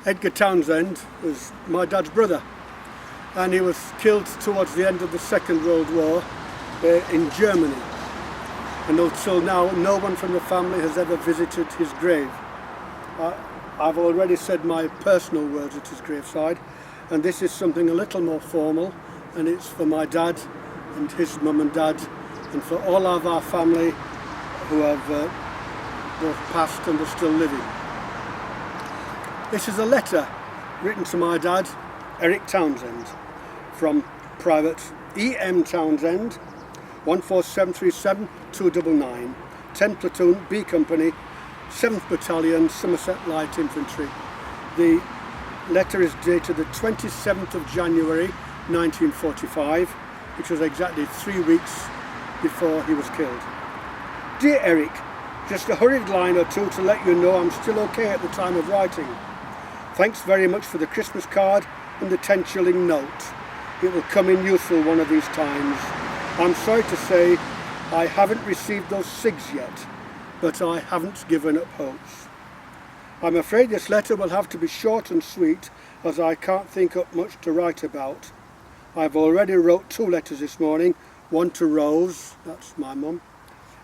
Edgar Townsend was my dad's brother, and he was killed towards the end of the Second World War in Germany, and until now no one from the family has ever visited his grave. I've already said my personal words at his graveside, and this is something a little more formal, and it's for my dad and his mum and dad, and for all of our family who have both passed and are still living. This is a letter written to my dad, Eric Townsend, from Private E.M. Townsend, 14737 299, 10 Platoon, B Company, 7th Battalion, Somerset Light Infantry. The letter is dated the 27th of January 1945, which was exactly 3 weeks before he was killed. Dear Eric, just a hurried line or two to let you know I'm still okay at the time of writing. Thanks very much for the Christmas card and the 10-shilling note. It will come in useful one of these times. I'm sorry to say I haven't received those cigs yet, but I haven't given up hopes. I'm afraid this letter will have to be short and sweet, as I can't think up much to write about. I've already wrote 2 letters this morning, one to Rose, that's my mum,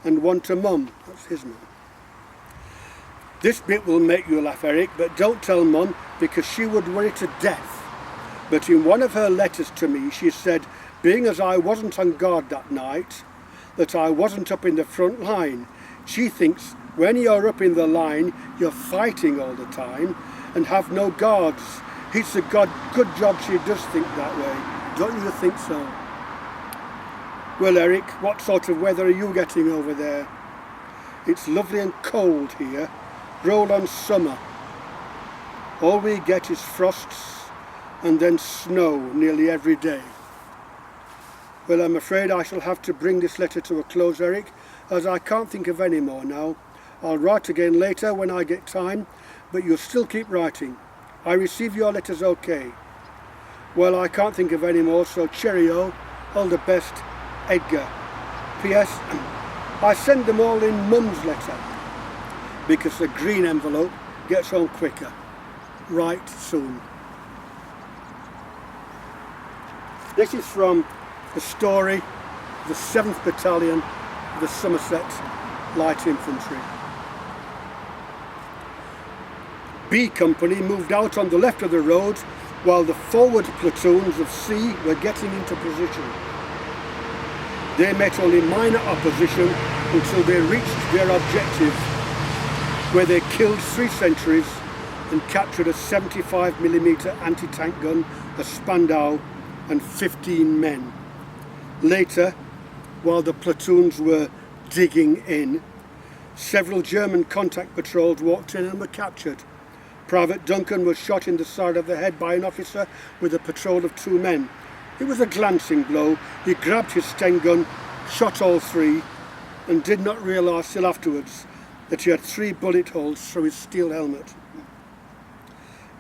and one to Mum, that's his mum. This bit will make you laugh, Eric, but don't tell Mum, because she would worry to death. But in one of her letters to me, she said, being as I wasn't on guard that night, that I wasn't up in the front line. She thinks when you're up in the line, you're fighting all the time and have no guards. It's a good job she does think that way. Don't you think so? Well, Eric, what sort of weather are you getting over there? It's lovely and cold here. Roll on summer. All we get is frosts and then snow nearly every day. Well, I'm afraid I shall have to bring this letter to a close, Eric, as I can't think of any more now. I'll write again later when I get time, but you'll still keep writing. I receive your letters okay. Well, I can't think of any more, so cheerio, all the best, Edgar. P.S. I send them all in Mum's letter, because the green envelope gets home quicker. Right soon. This is from the story of the 7th Battalion of the Somerset Light Infantry. B Company moved out on the left of the road while the forward platoons of C were getting into position. They met only minor opposition until they reached their objective, where they killed 3 sentries and captured a 75mm anti-tank gun, a Spandau, and 15 men. Later, while the platoons were digging in, several German contact patrols walked in and were captured. Private Duncan was shot in the side of the head by an officer with a patrol of 2 men. It was a glancing blow. He grabbed his Sten gun, shot all 3, and did not realise till afterwards that he had 3 bullet holes through his steel helmet.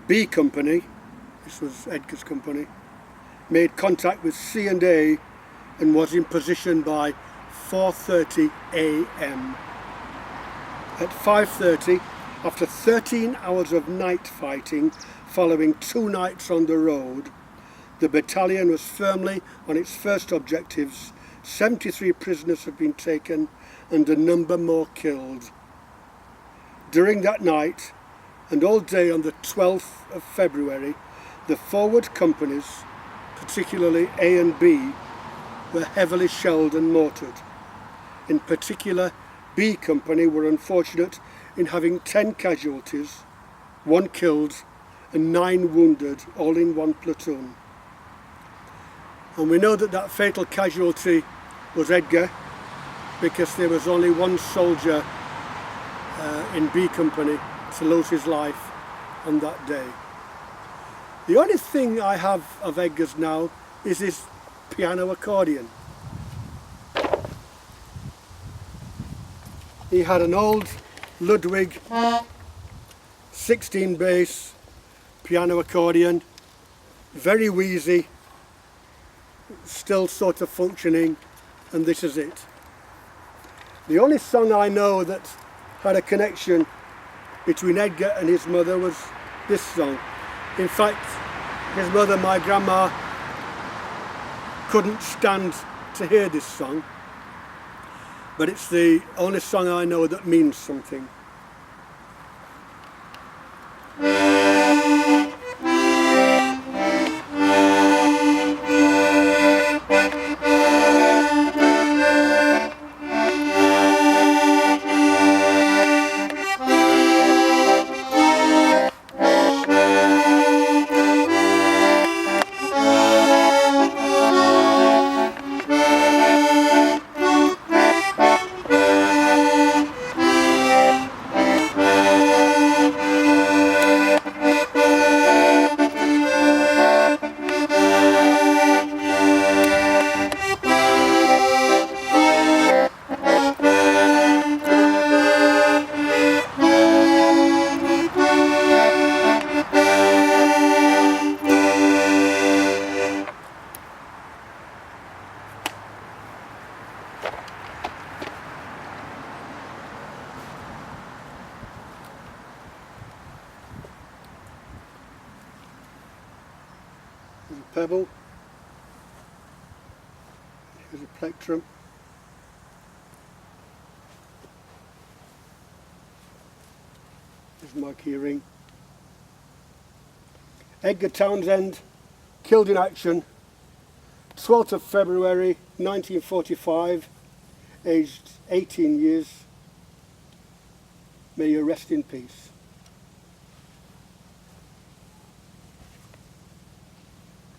B Company, this was Edgar's company, made contact with C and A and was in position by 4:30 a.m. At 5:30, after 13 hours of night fighting following 2 nights on the road, the battalion was firmly on its first objectives. 73 prisoners had been taken and a number more killed. During that night and all day on the 12th of February, the forward companies, particularly A and B, were heavily shelled and mortared. In particular, B Company were unfortunate in having 10 casualties, 1 killed and 9 wounded, all in 1 platoon. And we know that that fatal casualty was Edgar, because there was only 1 soldier in B Company to lose his life on that day. The only thing I have of Edgar's now is his piano accordion. He had an old Ludwig 16 bass piano accordion, very wheezy, still sort of functioning, and this is it. The only song I know that had a connection between Edgar and his mother was this song. In fact, his mother, my grandma, couldn't stand to hear this song, but it's the only song I know that means something. There's a pebble, here's a plectrum, here's my key ring. Edgar Townsend, killed in action, 12th of February 1945, aged 18 years. May you rest in peace.